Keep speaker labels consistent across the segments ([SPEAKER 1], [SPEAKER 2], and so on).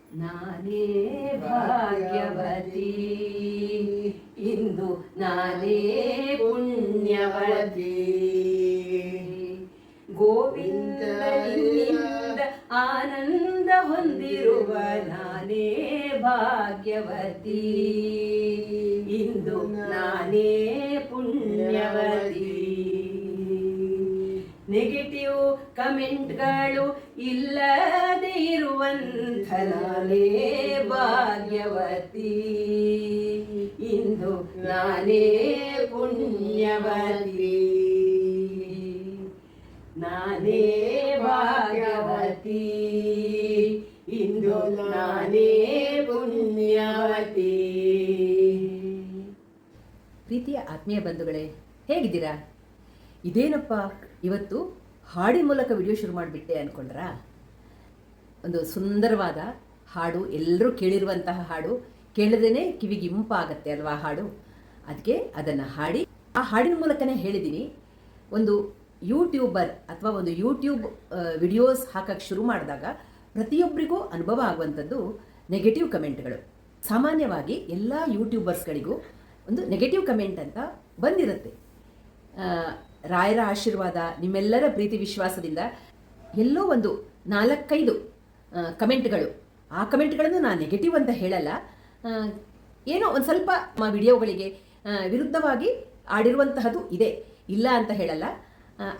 [SPEAKER 1] ನಾನೇ ಭಾಗ್ಯವತಿ ಇಂದು ನಾನೇ ಪುಣ್ಯವತಿ ಗೋವಿಂದನಿಂದ ಆನಂದ ಹೊಂದಿರುವ ನಾನೇ ಭಾಗ್ಯವತಿ ಇಂದು ನಾನೇ ಪುಣ್ಯವತಿ ನೆಗೆಟಿವ್ ಕಮೆಂಟ್ಗಳು ಇಲ್ಲದೆ ಇರುವಂಥ ನಾನೇ ಭಾಗ್ಯವತಿ ಇಂದು ನಾನೇ ಪುಣ್ಯವತಿ ನಾನೇ ಭಾಗ್ಯವತಿ ಇಂದು ನಾನೇ ಪುಣ್ಯವತಿ.
[SPEAKER 2] ಪ್ರೀತಿಯ ಆತ್ಮೀಯ ಬಂಧುಗಳೇ, ಹೇಗಿದ್ದೀರಾ? ಇದೇನಪ್ಪ ಇವತ್ತು ಹಾಡಿನ ಮೂಲಕ ವಿಡಿಯೋ ಶುರು ಮಾಡಿಬಿಟ್ಟೆ ಅಂದ್ಕೊಂಡ್ರಾ? ಒಂದು ಸುಂದರವಾದ ಹಾಡು, ಎಲ್ಲರೂ ಕೇಳಿರುವಂತಹ ಹಾಡು, ಕೇಳದೇನೆ ಕಿವಿಗೆ ಇಂಪಾಗತ್ತೆ ಅಲ್ವಾ ಹಾಡು. ಅದಕ್ಕೆ ಅದನ್ನು ಹಾಡಿ ಆ ಹಾಡಿನ ಮೂಲಕನೇ ಹೇಳಿದ್ದೀನಿ. ಒಂದು ಯೂಟ್ಯೂಬರ್ ಅಥವಾ ಒಂದು ಯೂಟ್ಯೂಬ್ ವಿಡಿಯೋಸ್ ಹಾಕಕ್ಕೆ ಶುರು ಮಾಡಿದಾಗ ಪ್ರತಿಯೊಬ್ಬರಿಗೂ ಅನುಭವ ಆಗುವಂಥದ್ದು ನೆಗೆಟಿವ್ ಕಮೆಂಟ್ಗಳು. ಸಾಮಾನ್ಯವಾಗಿ ಎಲ್ಲ ಯೂಟ್ಯೂಬರ್ಸ್ಗಳಿಗೂ ಒಂದು ನೆಗೆಟಿವ್ ಕಮೆಂಟ್ ಅಂತ ಬಂದಿರುತ್ತೆ. ರಾಯರ ಆಶೀರ್ವಾದ, ನಿಮ್ಮೆಲ್ಲರ ಪ್ರೀತಿ ವಿಶ್ವಾಸದಿಂದ ಎಲ್ಲೋ ಒಂದು 4-5 ಕಮೆಂಟ್ಗಳು, ಆ ಕಮೆಂಟ್ಗಳನ್ನು ನಾನು ನೆಗೆಟಿವ್ ಅಂತ ಹೇಳಲ್ಲ, ಏನೋ ಒಂದು ಸ್ವಲ್ಪ ವಿಡಿಯೋಗಳಿಗೆ ವಿರುದ್ಧವಾಗಿ ಆಡಿರುವಂತಹದ್ದು ಇದೆ, ಇಲ್ಲ ಅಂತ ಹೇಳಲ್ಲ.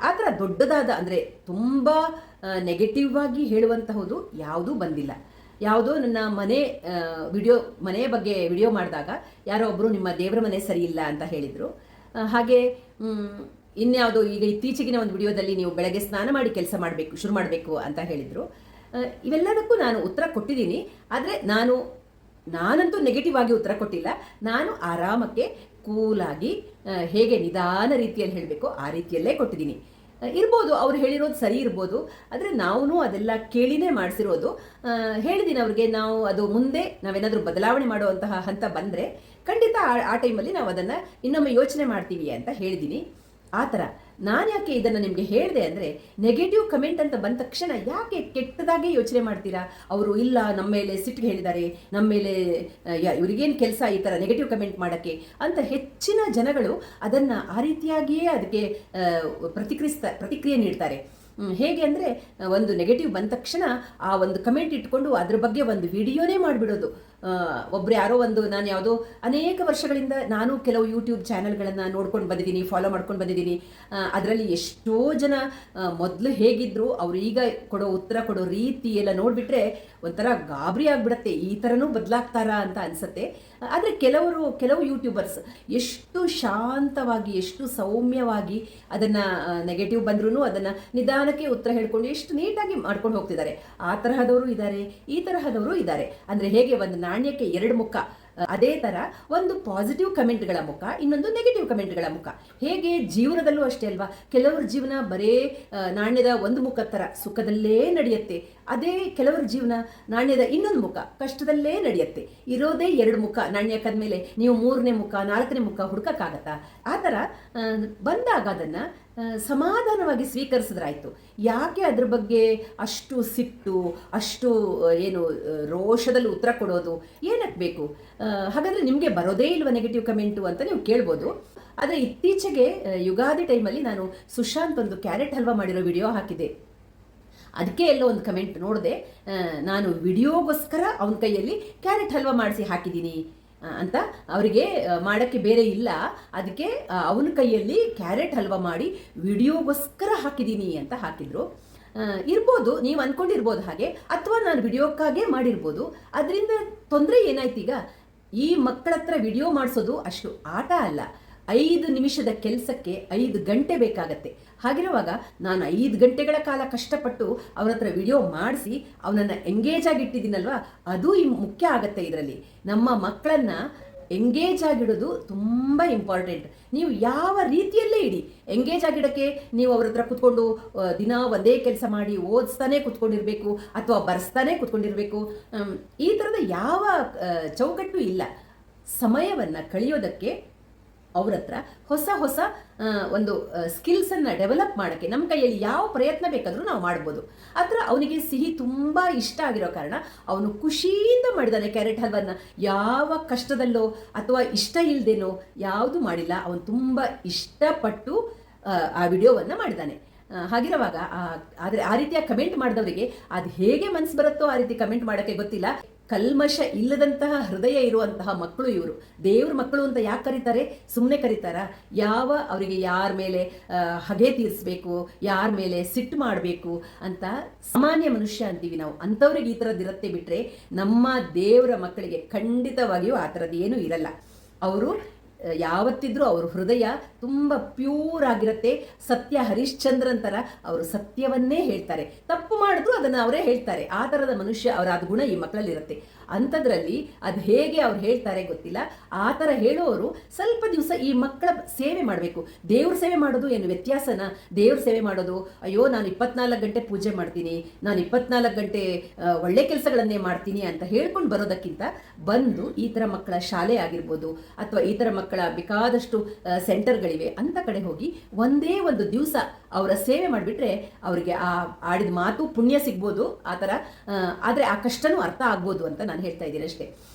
[SPEAKER 2] ಆ ಥರ ದೊಡ್ಡದಾದ ಅಂದರೆ ತುಂಬ ನೆಗೆಟಿವ್ ಆಗಿ ಹೇಳುವಂತಹದ್ದು ಯಾವುದೂ ಬಂದಿಲ್ಲ. ಯಾವುದೋ ನನ್ನ ಮನೆಯ ಬಗ್ಗೆ ವಿಡಿಯೋ ಮಾಡಿದಾಗ ಯಾರೋ ಒಬ್ಬರು ನಿಮ್ಮ ದೇವರ ಮನೆ ಸರಿ ಇಲ್ಲ ಅಂತ ಹೇಳಿದರು. ಹಾಗೆ ಇನ್ಯಾವುದೋ ಈಗ ಇತ್ತೀಚೆಗಿನ ಒಂದು ವಿಡಿಯೋದಲ್ಲಿ ನೀವು ಬೆಳಗ್ಗೆ ಸ್ನಾನ ಮಾಡಿ ಕೆಲಸ ಶುರು ಮಾಡಬೇಕು ಅಂತ ಹೇಳಿದರು. ಇವೆಲ್ಲದಕ್ಕೂ ನಾನು ಉತ್ತರ ಕೊಟ್ಟಿದ್ದೀನಿ. ಆದರೆ ನಾನಂತೂ ನೆಗೆಟಿವ್ ಆಗಿ ಉತ್ತರ ಕೊಟ್ಟಿಲ್ಲ. ನಾನು ಆರಾಮಕ್ಕೆ ಕೂಲಾಗಿ ಹೇಗೆ ನಿಧಾನ ರೀತಿಯಲ್ಲಿ ಹೇಳಬೇಕೋ ಆ ರೀತಿಯಲ್ಲೇ ಕೊಟ್ಟಿದ್ದೀನಿ. ಇರ್ಬೋದು ಅವ್ರು ಹೇಳಿರೋದು ಸರಿ ಇರ್ಬೋದು, ಆದರೆ ನಾವು ಅದೆಲ್ಲ ಕೇಳಿನೇ ಮಾಡಿಸಿರೋದು. ಹೇಳಿದ್ದೀನಿ ಅವ್ರಿಗೆ, ನಾವು ಅದು ಮುಂದೆ ನಾವೇನಾದರೂ ಬದಲಾವಣೆ ಮಾಡುವಂತಹ ಹಂತ ಬಂದರೆ ಖಂಡಿತ ಆ ಟೈಮಲ್ಲಿ ನಾವು ಅದನ್ನು ಇನ್ನೊಮ್ಮೆ ಯೋಚನೆ ಮಾಡ್ತೀವಿ ಅಂತ ಹೇಳಿದ್ದೀನಿ. ಆ ಥರ ನಾನು ಯಾಕೆ ಇದನ್ನು ನಿಮಗೆ ಹೇಳಿದೆ ಅಂದರೆ, ನೆಗೆಟಿವ್ ಕಮೆಂಟ್ ಅಂತ ಬಂದ ತಕ್ಷಣ ಯಾಕೆ ಕೆಟ್ಟದಾಗೆ ಯೋಚನೆ ಮಾಡ್ತೀರಾ? ಅವರು ಇಲ್ಲ ನಮ್ಮ ಮೇಲೆ ಸಿಟ್ಟಿಗೆ ಹೇಳಿದ್ದಾರೆ, ನಮ್ಮ ಮೇಲೆ ಇವ್ರಿಗೇನು ಕೆಲಸ ಈ ಥರ ನೆಗೆಟಿವ್ ಕಮೆಂಟ್ ಮಾಡೋಕ್ಕೆ ಅಂತ ಹೆಚ್ಚಿನ ಜನಗಳು ಅದನ್ನು ಆ ರೀತಿಯಾಗಿಯೇ ಅದಕ್ಕೆ ಪ್ರತಿಕ್ರಿಯೆ ನೀಡ್ತಾರೆ. ಹೇಗೆ ಅಂದರೆ, ಒಂದು ನೆಗೆಟಿವ್ ಬಂದ ತಕ್ಷಣ ಆ ಒಂದು ಕಮೆಂಟ್ ಇಟ್ಕೊಂಡು ಅದ್ರ ಬಗ್ಗೆ ಒಂದು ವಿಡಿಯೋನೇ ಮಾಡಿಬಿಡೋದು. ಒಬ್ಬರು ಯಾರೋ ನಾನು ಯಾವುದೋ ಅನೇಕ ವರ್ಷಗಳಿಂದ ನಾನು ಕೆಲವು ಯೂಟ್ಯೂಬ್ ಚಾನಲ್ಗಳನ್ನು ನೋಡ್ಕೊಂಡು ಬಂದಿದ್ದೀನಿ, ಫಾಲೋ ಮಾಡ್ಕೊಂಡು ಬಂದಿದ್ದೀನಿ. ಅದರಲ್ಲಿ ಎಷ್ಟೋ ಜನ ಮೊದಲು ಹೇಗಿದ್ದರು, ಅವರು ಈಗ ಉತ್ತರ ಕೊಡೋ ರೀತಿ ಎಲ್ಲ ನೋಡಿಬಿಟ್ರೆ ಒಂಥರ ಗಾಬರಿ ಆಗಿಬಿಡತ್ತೆ, ಈ ಥರನೂ ಬದಲಾಗ್ತಾರಾ ಅಂತ ಅನಿಸುತ್ತೆ. ಆದರೆ ಕೆಲವು ಯೂಟ್ಯೂಬರ್ಸ್ ಎಷ್ಟು ಶಾಂತವಾಗಿ, ಎಷ್ಟು ಸೌಮ್ಯವಾಗಿ ಅದನ್ನು ನೆಗೆಟಿವ್ ಬಂದ್ರೂ ಅದನ್ನು ನಿಧಾನಕ್ಕೆ ಉತ್ತರ ಹೇಳ್ಕೊಂಡು ಎಷ್ಟು ನೀಟಾಗಿ ಮಾಡ್ಕೊಂಡು ಹೋಗ್ತಿದ್ದಾರೆ. ಆ ತರಹದವರು ಇದ್ದಾರೆ, ಈ ತರಹದವರು ಇದ್ದಾರೆ. ಅಂದರೆ ಹೇಗೆ ಒಂದು ನಾಣ್ಯಕ್ಕೆ 2 ಮುಖ, ಅದೇ ಥರ ಒಂದು ಪಾಸಿಟಿವ್ ಕಮೆಂಟ್ಗಳ ಮುಖ, ಇನ್ನೊಂದು ನೆಗೆಟಿವ್ ಕಮೆಂಟ್ಗಳ ಮುಖ. ಹೇಗೆ ಜೀವನದಲ್ಲೂ ಅಷ್ಟೇ ಅಲ್ವಾ, ಕೆಲವರ ಜೀವನ ಬರೇ ನಾಣ್ಯದ ಒಂದು ಮುಖ ಥರ ಸುಖದಲ್ಲೇ ನಡೆಯುತ್ತೆ, ಅದೇ ಕೆಲವರ ಜೀವನ ನಾಣ್ಯದ ಇನ್ನೊಂದು ಮುಖ ಕಷ್ಟದಲ್ಲೇ ನಡೆಯುತ್ತೆ. ಇರೋದೇ 2 ಮುಖ ನಾಣ್ಯಕ್ಕಾದ್ಮೇಲೆ ನೀವು 3ನೇ ಮುಖ 4ನೇ ಮುಖ ಹುಡುಕಕ್ಕಾಗತ್ತಾ? ಆ ಥರ ಬಂದಾಗ ಅದನ್ನು ಸಮಾಧಾನವಾಗಿ ಸ್ವೀಕರಿಸಿದ್ರಾಯ್ತು. ಯಾಕೆ ಅದ್ರ ಬಗ್ಗೆ ಅಷ್ಟು ಸಿಟ್ಟು, ಅಷ್ಟು ರೋಷದಲ್ಲಿ ಉತ್ತರ ಕೊಡೋದು ಏನಕ್ಕೆ ಬೇಕು? ಹಾಗಾದರೆ ನಿಮಗೆ ಬರೋದೇ ಇಲ್ವ ನೆಗೆಟಿವ್ ಕಮೆಂಟು ಅಂತ ನೀವು ಕೇಳ್ಬೋದು. ಆದರೆ ಇತ್ತೀಚೆಗೆ ಯುಗಾದಿ ಟೈಮಲ್ಲಿ ನಾನು ಸುಶಾಂತ್ ಒಂದು ಕ್ಯಾರೆಟ್ ಹಲ್ವಾ ಮಾಡಿರೋ ವಿಡಿಯೋ ಹಾಕಿದೆ. ಅದಕ್ಕೆ ಎಲ್ಲೋ ಒಂದು ಕಮೆಂಟ್ ನೋಡಿದೆ, ನಾನು ವಿಡಿಯೋಗೋಸ್ಕರ ಅವನ ಕೈಯಲ್ಲಿ ಕ್ಯಾರೆಟ್ ಹಲ್ವಾ ಮಾಡಿಸಿ ಹಾಕಿದ್ದೀನಿ ಅಂತ. ಅವರಿಗೆ ಮಾಡೋಕ್ಕೆ ಬೇರೆ ಇಲ್ಲ, ಅದಕ್ಕೆ ಅವನ ಕೈಯಲ್ಲಿ ಕ್ಯಾರೆಟ್ ಹಲ್ವಾ ಮಾಡಿ ವಿಡಿಯೋಗೋಸ್ಕರ ಹಾಕಿದ್ದೀನಿ ಅಂತ ಹಾಕಿದ್ರು. ಇರ್ಬೋದು, ನೀವು ಅಂದ್ಕೊಂಡಿರ್ಬೋದು ಹಾಗೆ, ಅಥವಾ ನಾನು ವಿಡಿಯೋಕ್ಕಾಗೆ ಮಾಡಿರ್ಬೋದು. ಅದರಿಂದ ತೊಂದರೆ ಏನಾಯ್ತು? ಈಗ ಈ ಮಕ್ಕಳ ಹತ್ರ ವಿಡಿಯೋ ಮಾಡಿಸೋದು ಅಷ್ಟು ಆಟ ಅಲ್ಲ. 5 ನಿಮಿಷದ ಕೆಲಸಕ್ಕೆ 5 ಗಂಟೆ ಬೇಕಾಗತ್ತೆ. ಹಾಗಿರುವಾಗ ನಾನು 5 ಗಂಟೆಗಳ ಕಾಲ ಕಷ್ಟಪಟ್ಟು ಅವನ ಹತ್ರ ವಿಡಿಯೋ ಮಾಡಿಸಿ ಅವನನ್ನು ಎಂಗೇಜ್ ಆಗಿಟ್ಟಿದ್ದೀನಲ್ವ, ಅದು ಮುಖ್ಯ ಆಗತ್ತೆ. ಇದರಲ್ಲಿ ನಮ್ಮ ಮಕ್ಕಳನ್ನು ಎಂಗೇಜ್ ಆಗಿಡೋದು ತುಂಬ ಇಂಪಾರ್ಟೆಂಟ್. ನೀವು ಯಾವ ರೀತಿಯಲ್ಲೇ ಇಡಿ, ಎಂಗೇಜ್ ಆಗಿಡೋಕ್ಕೆ ನೀವು ಅವ್ರ ಹತ್ರ ಕುತ್ಕೊಂಡು ದಿನ ಒಂದೇ ಕೆಲಸ ಮಾಡಿ ಓದಿಸ್ತಾನೆ ಕುತ್ಕೊಂಡಿರಬೇಕು ಅಥವಾ ಬರೆಸ್ತಾನೆ ಕುತ್ಕೊಂಡಿರಬೇಕು, ಈ ಥರದ ಯಾವ ಚೌಕಟ್ಟು ಇಲ್ಲ. ಸಮಯವನ್ನು ಕಳೆಯೋದಕ್ಕೆ ಅವ್ರ ಹತ್ರ ಹೊಸ ಹೊಸ ಒಂದು ಸ್ಕಿಲ್ಸನ್ನು ಡೆವಲಪ್ ಮಾಡೋಕ್ಕೆ ನಮ್ಮ ಕೈಯಲ್ಲಿ ಯಾವ ಪ್ರಯತ್ನ ಬೇಕಾದರೂ ನಾವು ಮಾಡ್ಬೋದು. ಅದರ ಅವನಿಗೆ ಸಿಹಿ ತುಂಬ ಇಷ್ಟ ಆಗಿರೋ ಕಾರಣ ಅವನು ಖುಷಿಯಿಂದ ಮಾಡಿದ್ದಾನೆ ಕ್ಯಾರೆಟ್ ಹಲ್ವನ್ನ. ಯಾವ ಕಷ್ಟದಲ್ಲೋ ಅಥವಾ ಇಷ್ಟ ಇಲ್ಲದೇನೋ ಯಾವುದು ಮಾಡಿಲ್ಲ, ಅವನು ತುಂಬ ಇಷ್ಟಪಟ್ಟು ಆ ವಿಡಿಯೋವನ್ನು ಮಾಡಿದ್ದಾನೆ. ಹಾಗಿರುವಾಗ ಆದರೆ ಆ ರೀತಿಯ ಕಮೆಂಟ್ ಮಾಡಿದವರಿಗೆ ಅದು ಹೇಗೆ ಮನಸ್ಸು ಬರುತ್ತೋ ಆ ರೀತಿ ಕಮೆಂಟ್ ಮಾಡೋಕ್ಕೆ ಗೊತ್ತಿಲ್ಲ. ಕಲ್ಮಶ ಇಲ್ಲದಂತಹ ಹೃದಯ ಇರುವಂತಹ ಮಕ್ಕಳು ಇವರು. ದೇವ್ರ ಮಕ್ಕಳು ಅಂತ ಯಾಕೆ ಕರೀತಾರೆ? ಸುಮ್ಮನೆ ಕರೀತಾರ? ಅವರಿಗೆ ಯಾರ ಮೇಲೆ ಹಗೆ ತೀರಿಸ್ಬೇಕು, ಯಾರ ಮೇಲೆ ಸಿಟ್ಟು ಮಾಡಬೇಕು ಅಂತ ಸಾಮಾನ್ಯ ಮನುಷ್ಯ ಅಂತೀವಿ ನಾವು, ಅಂಥವ್ರಿಗೆ ಈ ಥರದ್ದಿರುತ್ತೆ. ಬಿಟ್ಟರೆ ನಮ್ಮ ದೇವರ ಮಕ್ಕಳಿಗೆ ಖಂಡಿತವಾಗಿಯೂ ಆ ಥರದ್ದು ಏನೂ ಇರಲ್ಲ. ಅವರು ಯಾವತ್ತಿದ್ರೂ ಅವ್ರ ಹೃದಯ ತುಂಬ ಪ್ಯೂರ್ ಆಗಿರುತ್ತೆ. ಸತ್ಯ ಹರಿಶ್ಚಂದ್ರನ್ ಥರ ಅವರು ಸತ್ಯವನ್ನೇ ಹೇಳ್ತಾರೆ. ತಪ್ಪು ಮಾಡಿದ್ರು ಅದನ್ನು ಅವರೇ ಹೇಳ್ತಾರೆ. ಆ ಥರದ ಮನುಷ್ಯ ಅದು ಗುಣ ಈ ಮಕ್ಕಳಲ್ಲಿರುತ್ತೆ. ಅಂಥದ್ರಲ್ಲಿ ಅದು ಹೇಗೆ ಅವ್ರು ಹೇಳ್ತಾರೆ ಗೊತ್ತಿಲ್ಲ. ಆ ಥರ ಹೇಳೋರು ಸ್ವಲ್ಪ ದಿವಸ ಈ ಮಕ್ಕಳ ಸೇವೆ ಮಾಡಬೇಕು. ದೇವ್ರ ಸೇವೆ ಮಾಡೋದು ಏನು ವ್ಯತ್ಯಾಸನ? ದೇವ್ರ ಸೇವೆ ಮಾಡೋದು, ಅಯ್ಯೋ ನಾನು 24 ಗಂಟೆ ಪೂಜೆ ಮಾಡ್ತೀನಿ, ನಾನು 24 ಗಂಟೆ ಒಳ್ಳೆ ಕೆಲಸಗಳನ್ನೇ ಮಾಡ್ತೀನಿ ಅಂತ ಹೇಳ್ಕೊಂಡು ಬರೋದಕ್ಕಿಂತ ಬಂದು ಈ ಥರ ಮಕ್ಕಳ ಶಾಲೆ ಆಗಿರ್ಬೋದು ಅಥವಾ ಈ ಥರ ಮಕ್ಕಳ ಬೇಕಾದಷ್ಟು ಸೆಂಟರ್ಗಳಿವೆ ಅಂತ ಕಡೆ ಹೋಗಿ ಒಂದೇ ಒಂದು ದಿವಸ ಅವರ ಸೇವೆ ಮಾಡಿಬಿಟ್ರೆ ಅವರಿಗೆ ಆ ಆಡಿದ ಮಾತು ಪುಣ್ಯ ಸಿಗ್ಬೋದು. ಆ ಥರ ಆದರೆ ಆ ಕಷ್ಟನೂ ಅರ್ಥ ಆಗ್ಬೋದು ಅಂತ ನಾನು ಹೇಳ್ತಾ ಇದ್ದೀನಿ ಅಷ್ಟೇ.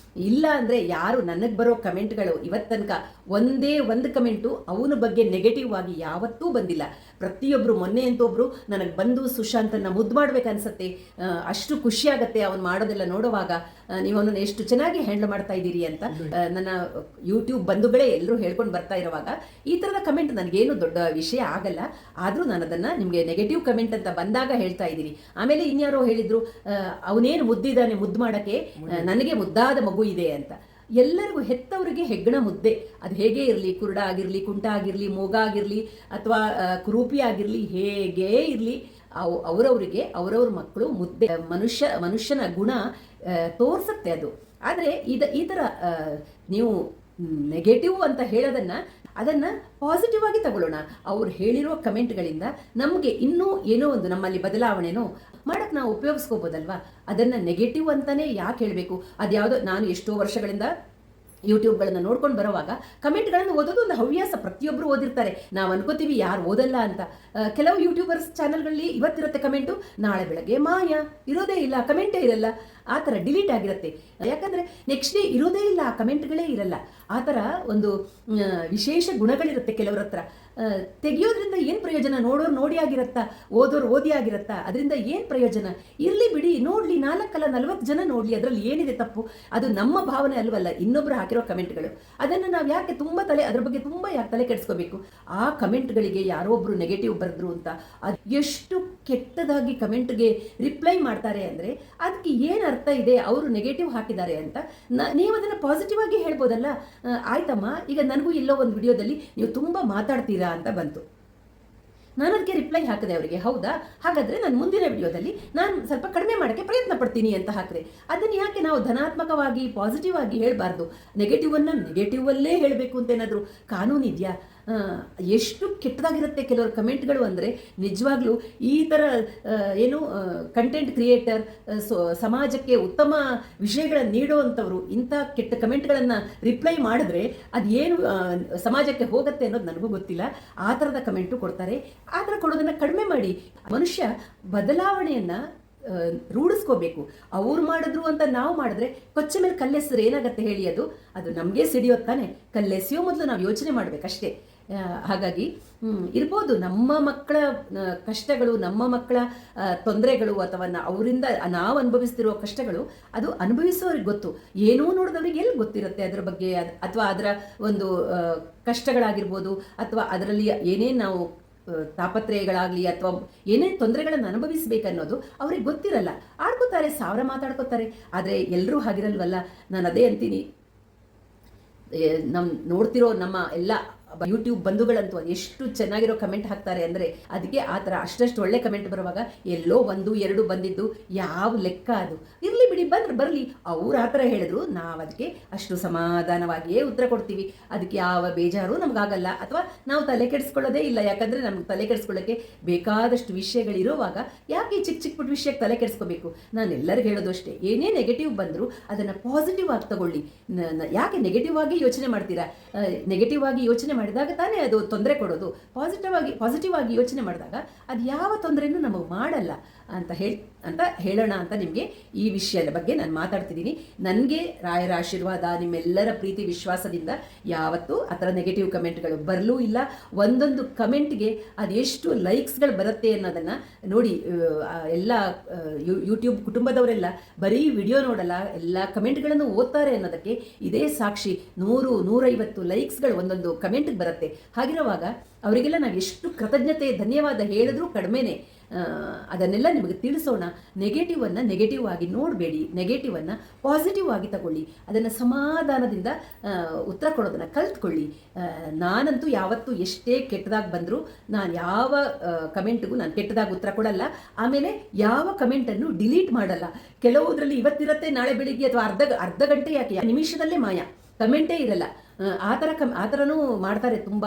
[SPEAKER 2] ಇಲ್ಲ ಅಂದರೆ ಯಾರು ನನಗೆ ಬರೋ ಕಮೆಂಟ್ಗಳು ಇವತ್ತು ತನಕ ಒಂದೇ ಒಂದು ಕಮೆಂಟು ಅವನ ಬಗ್ಗೆ ನೆಗೆಟಿವ್ ಆಗಿ ಯಾವತ್ತೂ ಬಂದಿಲ್ಲ. ಪ್ರತಿಯೊಬ್ಬರು ಮೊನ್ನೆ ಅಂತ ಒಬ್ಬರು ನನಗೆ ಬಂದು ಸುಶಾಂತನ್ನ ಮುದ್ದು ಮಾಡ್ಬೇಕನ್ಸತ್ತೆ, ಅಷ್ಟು ಖುಷಿಯಾಗತ್ತೆ ಅವನು ಮಾಡೋದೆಲ್ಲ ನೋಡುವಾಗ, ನೀವು ಅವನನ್ನು ಎಷ್ಟು ಚೆನ್ನಾಗಿ ಹ್ಯಾಂಡಲ್ ಮಾಡ್ತಾ ಇದ್ದೀರಿ ಅಂತ ನನ್ನ ಯೂಟ್ಯೂಬ್ ಬಂಧುಗಳೇ ಎಲ್ಲರೂ ಹೇಳ್ಕೊಂಡು ಬರ್ತಾ ಇರುವಾಗ ಈ ಥರದ ಕಮೆಂಟ್ ನನಗೇನು ದೊಡ್ಡ ವಿಷಯ ಆಗಲ್ಲ. ಆದರೂ ನಾನು ಅದನ್ನು ನಿಮಗೆ ನೆಗೆಟಿವ್ ಕಮೆಂಟ್ ಅಂತ ಬಂದಾಗ ಹೇಳ್ತಾ ಇದ್ದೀನಿ. ಆಮೇಲೆ ಇನ್ಯಾರೋ ಹೇಳಿದರು ಅವನೇನು ಮುದ್ದಿದ್ದಾನೆ, ಮುದ್ದು ಮಾಡೋಕ್ಕೆ ನನಗೆ ಮುದ್ದಾದ ಮಗು ಇದೆ ಅಂತ. ಎಲ್ಲರಿಗೂ ಹೆತ್ತವರಿಗೆ ಹೆಗ್ಗಣ ಮುದ್ದೆ, ಅದು ಹೇಗೆ ಇರಲಿ, ಕುರುಡ ಆಗಿರಲಿ, ಕುಂಟ ಆಗಿರಲಿ, ಮೂಗ ಆಗಿರಲಿ ಅಥವಾ ಕುರೂಪಿ ಆಗಿರಲಿ, ಹೇಗೇ ಇರಲಿ ಅವರವರಿಗೆ ಅವರವ್ರ ಮಕ್ಕಳು ಮುದ್ದೆ. ಮನುಷ್ಯನ ಗುಣ ತೋರಿಸುತ್ತೆ ಅದು. ಆದರೆ ಈ ಥರ ನೀವು ನೆಗೆಟಿವ್ ಅಂತ ಅದನ್ನು ಪಾಸಿಟಿವ್ ಆಗಿ ತಗೊಳ್ಳೋಣ. ಅವ್ರು ಹೇಳಿರೋ ಕಮೆಂಟ್ಗಳಿಂದ ನಮಗೆ ಇನ್ನೂ ಏನೋ ಒಂದು ನಮ್ಮಲ್ಲಿ ಬದಲಾವಣೆನೋ ಮಾಡೋಕ್ಕೆ ನಾವು ಉಪಯೋಗಿಸ್ಕೋಬೋದಲ್ವಾ? ಅದನ್ನು ನೆಗೆಟಿವ್ ಅಂತಲೇ ಯಾಕೆ ಹೇಳಬೇಕು? ಅದ್ಯಾವುದೋ ನಾನು ಎಷ್ಟೋ ವರ್ಷಗಳಿಂದ ಯೂಟ್ಯೂಬ್ಗಳನ್ನು ನೋಡ್ಕೊಂಡು ಬರುವಾಗ ಕಮೆಂಟ್ಗಳನ್ನು ಓದೋದು ಒಂದು ಹವ್ಯಾಸ. ಪ್ರತಿಯೊಬ್ಬರು ಓದಿರ್ತಾರೆ. ನಾವು ಅನ್ಕೋತೀವಿ ಯಾರು ಓದಲ್ಲ ಅಂತ. ಕೆಲವು ಯೂಟ್ಯೂಬರ್ಸ್ ಚಾನಲ್ಗಳಲ್ಲಿ ಇವತ್ತಿರುತ್ತೆ ಕಮೆಂಟು, ನಾಳೆ ಬೆಳಗ್ಗೆ ಮಾಯ, ಇರೋದೇ ಇಲ್ಲ, ಕಮೆಂಟೇ ಇರಲ್ಲ, ಆ ಥರ ಡಿಲೀಟ್ ಆಗಿರುತ್ತೆ. ಯಾಕಂದರೆ ನೆಕ್ಸ್ಟ್ ಡೇ ಇರೋದೇ ಇಲ್ಲ, ಆ ಕಮೆಂಟ್ಗಳೇ ಇರಲ್ಲ. ಆ ಥರ ಒಂದು ವಿಶೇಷ ಗುಣಗಳಿರುತ್ತೆ ಕೆಲವ್ರ ಹತ್ರ. ತೆಗೆಯೋದ್ರಿಂದ ಏನು ಪ್ರಯೋಜನ? ನೋಡೋರು ನೋಡಿ ಆಗಿರತ್ತಾ, ಓದೋರು ಓದಿ ಆಗಿರತ್ತಾ? ಅದರಿಂದ ಏನು ಪ್ರಯೋಜನ? ಇರಲಿ ಬಿಡಿ, ನೋಡಲಿ, 4 ಜನ ನೋಡಲಿ, ಅದರಲ್ಲಿ ಏನಿದೆ ತಪ್ಪು? ಅದು ನಮ್ಮ ಭಾವನೆ ಅಲ್ವಲ್ಲ, ಇನ್ನೊಬ್ರು ಹಾಕಿರೋ ಕಮೆಂಟ್ಗಳು. ಅದನ್ನು ನಾವು ಯಾಕೆ ಅದ್ರ ಬಗ್ಗೆ ತುಂಬ ಯಾಕೆ ತಲೆ ಕೆಡಿಸ್ಕೋಬೇಕು? ಆ ಕಮೆಂಟ್ಗಳಿಗೆ ಯಾರೋ ಒಬ್ರು ನೆಗೆಟಿವ್ ಬರೆದ್ರು ಅಂತ ಅದು ಎಷ್ಟು ಕೆಟ್ಟದಾಗಿ ಕಮೆಂಟ್ಗೆ ರಿಪ್ಲೈ ಮಾಡ್ತಾರೆ ಅಂದರೆ ಅದಕ್ಕೆ ಏನು ಅರ್ಥ ಇದೆ? ಅವರು ನೆಗೆಟಿವ್ ಹಾಕಿದ್ದಾರೆ ಅಂತ ನೀವು ಅದನ್ನು ಪಾಸಿಟಿವ್ ಆಗಿ ಹೇಳ್ಬೋದಲ್ಲ. ಆಯ್ತಮ್ಮ, ಈಗ ನನಗೂ ಎಲ್ಲೋ ಒಂದು ವಿಡಿಯೋದಲ್ಲಿ ನೀವು ತುಂಬ ಮಾತಾಡ್ತೀರಾ ಅಂತ ಬಂತು. ನಾನು ಅದಕ್ಕೆ ರಿಪ್ಲೈ ಹಾಕಿದೆ ಅವರಿಗೆ, ಹೌದಾ, ಹಾಗಾದರೆ ನಾನು ಮುಂದಿನ ವಿಡಿಯೋದಲ್ಲಿ ನಾನು ಸ್ವಲ್ಪ ಕಡಿಮೆ ಮಾಡೋಕ್ಕೆ ಪ್ರಯತ್ನ ಪಡ್ತೀನಿ ಅಂತ ಹಾಕಿದೆ. ಅದನ್ನು ಯಾಕೆ ನಾವು ಧನಾತ್ಮಕವಾಗಿ ಪಾಸಿಟಿವ್ ಆಗಿ ಹೇಳಬಾರ್ದು? ನೆಗೆಟಿವನ್ನು ನೆಗೆಟಿವಲ್ಲೇ ಹೇಳಬೇಕು ಅಂತ ಏನಾದರೂ ಕಾನೂನು ಇದೆಯಾ? ಎಷ್ಟು ಕೆಟ್ಟದಾಗಿರುತ್ತೆ ಕೆಲವರು ಕಮೆಂಟ್ಗಳು ಅಂದರೆ ನಿಜವಾಗ್ಲೂ. ಈ ಥರ ಏನು ಕಂಟೆಂಟ್ ಕ್ರಿಯೇಟರ್, ಸಮಾಜಕ್ಕೆ ಉತ್ತಮ ವಿಷಯಗಳನ್ನು ನೀಡುವಂಥವ್ರು ಇಂಥ ಕೆಟ್ಟ ಕಮೆಂಟ್ಗಳನ್ನು ರಿಪ್ಲೈ ಮಾಡಿದ್ರೆ ಅದು ಏನು ಸಮಾಜಕ್ಕೆ ಹೋಗುತ್ತೆ ಅನ್ನೋದು ನನಗೂ ಗೊತ್ತಿಲ್ಲ. ಆ ಥರದ ಕಮೆಂಟು ಕೊಡ್ತಾರೆ. ಆ ಥರ ಕೊಡೋದನ್ನು ಕಡಿಮೆ ಮಾಡಿ. ಮನುಷ್ಯ ಬದಲಾವಣೆಯನ್ನು ರೂಢಿಸ್ಕೋಬೇಕು. ಅವ್ರು ಮಾಡಿದ್ರು ಅಂತ ನಾವು ಮಾಡಿದ್ರೆ ಕೊಚ್ಚ ಮೇಲೆ ಕಲ್ಲೆಸರು ಏನಾಗತ್ತೆ ಹೇಳಿ? ಅದು ನಮಗೆ ಸಿಡಿಯೋತ್ತಾನೆ. ಕಲ್ಲೆಸೆಯೋ ಮೊದಲು ನಾವು ಯೋಚನೆ ಮಾಡಬೇಕಷ್ಟೇ. ಹಾಗಾಗಿ ಇರ್ಬೋದು ನಮ್ಮ ಮಕ್ಕಳ ಕಷ್ಟಗಳು, ನಮ್ಮ ಮಕ್ಕಳ ತೊಂದರೆಗಳು ಅಥವಾ ಅವರಿಂದ ನಾವು ಅನುಭವಿಸ್ತಿರೋ ಕಷ್ಟಗಳು, ಅದು ಅನುಭವಿಸೋರಿಗೆ ಗೊತ್ತು. ಏನೋ ನೋಡಿದವ್ರಿಗೆ ಎಲ್ಲಿ ಗೊತ್ತಿರುತ್ತೆ ಅದರ ಬಗ್ಗೆ, ಅಥವಾ ಅದರ ಒಂದು ಕಷ್ಟಗಳಾಗಿರ್ಬೋದು ಅಥವಾ ಅದರಲ್ಲಿ ಏನೇನು ನಾವು ತಾಪತ್ರಯಗಳಾಗಲಿ ಅಥವಾ ಏನೇನು ತೊಂದರೆಗಳನ್ನು ಅನುಭವಿಸ್ಬೇಕನ್ನೋದು ಅವ್ರಿಗೆ ಗೊತ್ತಿರಲ್ಲ. ಆಡ್ಕೋತಾರೆ, 1000 ಮಾತಾಡ್ಕೋತಾರೆ. ಆದರೆ ಎಲ್ಲರೂ ಹಾಗಿರಲ್ವಲ್ಲ. ನಾನು ಅದೇ ಅಂತೀನಿ, ನೋಡ್ತಿರೋ ನಮ್ಮ ಎಲ್ಲ ಯೂಟ್ಯೂಬ್ ಬಂಧುಗಳಂತೂ ಎಷ್ಟು ಚೆನ್ನಾಗಿರೋ ಕಮೆಂಟ್ ಹಾಕ್ತಾರೆ ಅಂದರೆ ಅದಕ್ಕೆ ಆ ಥರ ಅಷ್ಟಷ್ಟು ಒಳ್ಳೆ ಕಮೆಂಟ್ ಬರುವಾಗ ಎಲ್ಲೋ 1-2 ಬಂದಿದ್ದು ಯಾವ ಲೆಕ್ಕ? ಅದು ಇರಲಿ ಬಿಡಿ ಬರಲಿ ಅವ್ರು ಆ ಥರ ಹೇಳಿದ್ರು ನಾವು ಅದಕ್ಕೆ ಅಷ್ಟು ಸಮಾಧಾನವಾಗಿಯೇ ಉತ್ತರ ಕೊಡ್ತೀವಿ. ಅದಕ್ಕೆ ಯಾವ ಬೇಜಾರು ನಮಗಾಗಲ್ಲ, ಅಥವಾ ನಾವು ತಲೆ ಕೆಡಿಸ್ಕೊಳ್ಳೋದೇ ಇಲ್ಲ. ಯಾಕಂದರೆ ನಮ್ಗೆ ತಲೆ ಕೆಡಿಸ್ಕೊಳ್ಳೋಕ್ಕೆ ಬೇಕಾದಷ್ಟು ವಿಷಯಗಳಿರುವಾಗ ಯಾಕೆ ಚಿಕ್ಕ ಚಿಕ್ಕ ಪುಟ್ಟ ವಿಷಯಕ್ಕೆ ತಲೆ ಕೆಡಿಸ್ಕೋಬೇಕು? ನಾನು ಎಲ್ಲರಿಗೂ ಹೇಳೋದು ಅಷ್ಟೇ, ಏನೇ ನೆಗೆಟಿವ್ ಬಂದರೂ ಅದನ್ನು ಪಾಸಿಟಿವ್ ಆಗಿ ತಗೊಳ್ಳಿ. ಯಾಕೆ ನೆಗೆಟಿವ್ ಆಗಿ ಯೋಚನೆ ಮಾಡ್ತೀರಾ? ನೆಗೆಟಿವ್ ಆಗಿ ಯೋಚನೆ ಮಾಡಿದಾಗ ತಾನೇ ಅದು ತೊಂದರೆ ಕೊಡೋದು. ಪಾಸಿಟಿವ್ ಆಗಿ ಯೋಚನೆ ಮಾಡಿದಾಗ ಅದು ಯಾವ ತೊಂದರೆನೂ ನಮಗೆ ಮಾಡಲ್ಲ ಅಂತ ಹೇಳೋಣ ಅಂತ ನಿಮಗೆ ಈ ವಿಷಯದ ಬಗ್ಗೆ ನಾನು ಮಾತಾಡ್ತಿದ್ದೀನಿ. ನನಗೆ ರಾಯರ ಆಶೀರ್ವಾದ, ನಿಮ್ಮೆಲ್ಲರ ಪ್ರೀತಿ ವಿಶ್ವಾಸದಿಂದ ಯಾವತ್ತೂ ಆ ಥರ ನೆಗೆಟಿವ್ ಕಮೆಂಟ್ಗಳು ಬರಲೂ ಇಲ್ಲ. ಒಂದೊಂದು ಕಮೆಂಟ್ಗೆ ಅದೆಷ್ಟು ಲೈಕ್ಸ್ಗಳು ಬರುತ್ತೆ ಅನ್ನೋದನ್ನು ನೋಡಿ. ಎಲ್ಲ ಯೂಟ್ಯೂಬ್ ಕುಟುಂಬದವರೆಲ್ಲ ಬರೀ ವಿಡಿಯೋ ನೋಡಲ್ಲ, ಎಲ್ಲ ಕಮೆಂಟ್ಗಳನ್ನು ಓದ್ತಾರೆ ಅನ್ನೋದಕ್ಕೆ ಇದೇ ಸಾಕ್ಷಿ. 100-150 ಲೈಕ್ಸ್ಗಳು ಒಂದೊಂದು ಕಮೆಂಟ್ಗೆ ಬರುತ್ತೆ. ಹಾಗಿರುವಾಗ ಅವರಿಗೆಲ್ಲ ನಾವು ಎಷ್ಟು ಕೃತಜ್ಞತೆ ಧನ್ಯವಾದ ಹೇಳಿದ್ರೂ ಕಡಿಮೆನೇ. ಅದನ್ನೆಲ್ಲ ನಿಮಗೆ ತಿಳಿಸೋಣ. ನೆಗೆಟಿವನ್ನು ನೆಗೆಟಿವ್ ಆಗಿ ನೋಡಬೇಡಿ, ನೆಗೆಟಿವನ್ನು ಪಾಸಿಟಿವ್ ಆಗಿ ತಗೊಳ್ಳಿ. ಅದನ್ನು ಸಮಾಧಾನದಿಂದ ಉತ್ತರ ಕೊಡೋದನ್ನು ಕಲ್ತ್ಕೊಳ್ಳಿ. ನಾನಂತೂ ಯಾವತ್ತೂ ಎಷ್ಟೇ ಕೆಟ್ಟದಾಗಿ ಬಂದರೂ ನಾನು ಯಾವ ಕಮೆಂಟ್ಗೂ ನಾನು ಕೆಟ್ಟದಾಗಿ ಉತ್ತರ ಕೊಡಲ್ಲ. ಆಮೇಲೆ ಯಾವ ಕಮೆಂಟನ್ನು ಡಿಲೀಟ್ ಮಾಡಲ್ಲ. ಕೆಲವುದರಲ್ಲಿ ಇವತ್ತಿರುತ್ತೆ, ನಾಳೆ ಬೆಳಿಗ್ಗೆ ಅಥವಾ ಅರ್ಧ ಗಂಟೆ ಯಾಕೆ ನಿಮಿಷದಲ್ಲೇ ಮಾಯ, ಕಮೆಂಟೇ ಇರಲ್ಲ. ಆ ಥರನೂ ಮಾಡ್ತಾರೆ ತುಂಬ.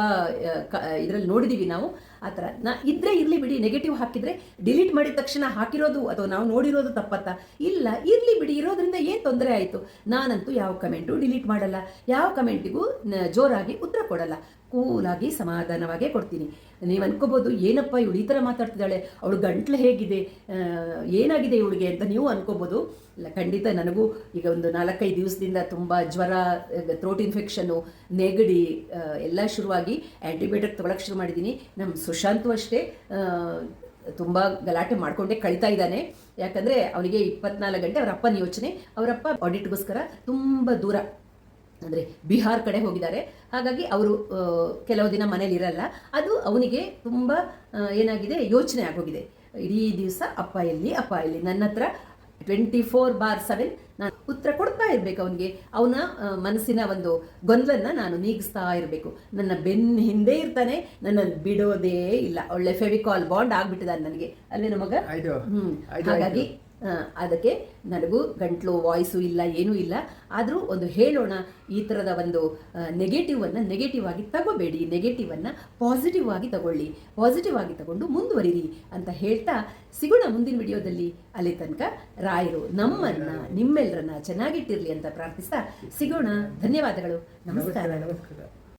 [SPEAKER 2] ಇದರಲ್ಲಿ ನೋಡಿದ್ದೀವಿ ನಾವು. ಆ ಥರ ಇದ್ದರೆ ಇರಲಿ ಬಿಡಿ, ನೆಗೆಟಿವ್ ಹಾಕಿದರೆ ಡಿಲೀಟ್ ಮಾಡಿದ ತಕ್ಷಣ ಹಾಕಿರೋದು ಅಥವಾ ನಾವು ನೋಡಿರೋದು ತಪ್ಪತ್ತಾ? ಇಲ್ಲ, ಇರಲಿ ಬಿಡಿ, ಇರೋದ್ರಿಂದ ಏನು ತೊಂದರೆ ಆಯಿತು? ನಾನಂತೂ ಯಾವ ಕಮೆಂಟು ಡಿಲೀಟ್ ಮಾಡಲ್ಲ, ಯಾವ ಕಮೆಂಟಿಗೂ ಜೋರಾಗಿ ಉತ್ತರ ಕೊಡಲ್ಲ. ಕೂಲಾಗಿ ಸಮಾಧಾನವಾಗೇ ಕೊಡ್ತೀನಿ. ನೀವು ಅನ್ಕೋಬೋದು, ಏನಪ್ಪ ಇವಳು ಈ ಥರ ಮಾತಾಡ್ತಿದ್ದಾಳೆ, ಅವಳು ಗಂಟ್ಲು ಹೇಗಿದೆ, ಏನಾಗಿದೆ ಇವಳಿಗೆ ಅಂತ ನೀವು ಅನ್ಕೋಬೋದು. ಇಲ್ಲ, ಖಂಡಿತ ನನಗೂ ಈಗ ಒಂದು 4-5 ದಿವಸದಿಂದ ತುಂಬ ಜ್ವರ, ಥ್ರೋಟ್ ಇನ್ಫೆಕ್ಷನ್ನು, ನೆಗಡಿ ಎಲ್ಲ ಶುರುವಾಗಿ ಆ್ಯಂಟಿಬಯೋಟಿಕ್ ತೊಗೊಳಕ್ಕೆ ಶುರು ಮಾಡಿದ್ದೀನಿ. ನಮ್ಮ ಸುಶಾಂತು ಅಷ್ಟೇ ತುಂಬ ಗಲಾಟೆ ಮಾಡಿಕೊಂಡೇ ಕಳೀತಾ ಇದ್ದಾನೆ. ಯಾಕಂದರೆ ಅವನಿಗೆ 24 ಗಂಟೆ ಅವರ ಅಪ್ಪನ ಯೋಚನೆ. ಅವರಪ್ಪ ಆಡಿಟ್ಗೋಸ್ಕರ ತುಂಬ ದೂರ ಅಂದರೆ ಬಿಹಾರ್ ಕಡೆ ಹೋಗಿದ್ದಾರೆ. ಹಾಗಾಗಿ ಅವರು ಕೆಲವು ದಿನ ಮನೇಲಿ ಇರಲ್ಲ. ಅದು ಅವನಿಗೆ ತುಂಬ ಏನಾಗಿದೆ, ಯೋಚನೆ ಆಗೋಗಿದೆ. ಇಡೀ ದಿವಸ ಅಪ್ಪ ಎಲ್ಲಿ ನನ್ನ ಹತ್ರ 24/7 ನಾನು ಉತ್ತರ ಕೊಡ್ತಾ ಇರಬೇಕು. ಅವನ ಮನಸ್ಸಿನ ಒಂದು ಗೊಂದಲನ್ನ ನಾನು ನೀಗಿಸ್ತಾ ಇರಬೇಕು. ನನ್ನ ಬೆನ್ನ ಹಿಂದೆ ಇರ್ತಾನೆ, ನನ್ನನ್ನು ಬಿಡೋದೇ ಇಲ್ಲ. ಒಳ್ಳೆ ಫೆವಿಕಾಲ್ ಬಾಂಡ್ ಆಗ್ಬಿಟ್ಟಿದ್ದಾನೆ ನನಗೆ, ಅಲ್ಲೇ ನಮಗ. ಹಾಗಾಗಿ ಅದಕ್ಕೆ ನನಗೂ ಗಂಟ್ಲು ವಾಯ್ಸು ಇಲ್ಲ, ಏನೂ ಇಲ್ಲ. ಆದರೂ ಒಂದು ಹೇಳೋಣ, ಈ ಥರದ ಒಂದು ನೆಗೆಟಿವನ್ನು ನೆಗೆಟಿವ್ ಆಗಿ ತಗೋಬೇಡಿ, ನೆಗೆಟಿವನ್ನು ಪಾಸಿಟಿವ್ ಆಗಿ ತಗೊಳ್ಳಿ, ಪಾಸಿಟಿವ್ ಆಗಿ ತಗೊಂಡು ಮುಂದುವರಿರಿ ಅಂತ ಹೇಳ್ತಾ ಸಿಗೋಣ ಮುಂದಿನ ವಿಡಿಯೋದಲ್ಲಿ. ಅಲ್ಲಿ ತನಕ ರಾಯರು ನಮ್ಮನ್ನು ನಿಮ್ಮೆಲ್ಲರನ್ನ ಚೆನ್ನಾಗಿಟ್ಟಿರಲಿ ಅಂತ ಪ್ರಾರ್ಥಿಸ್ತಾ ಸಿಗೋಣ. ಧನ್ಯವಾದಗಳು. ನಮಸ್ಕಾರ.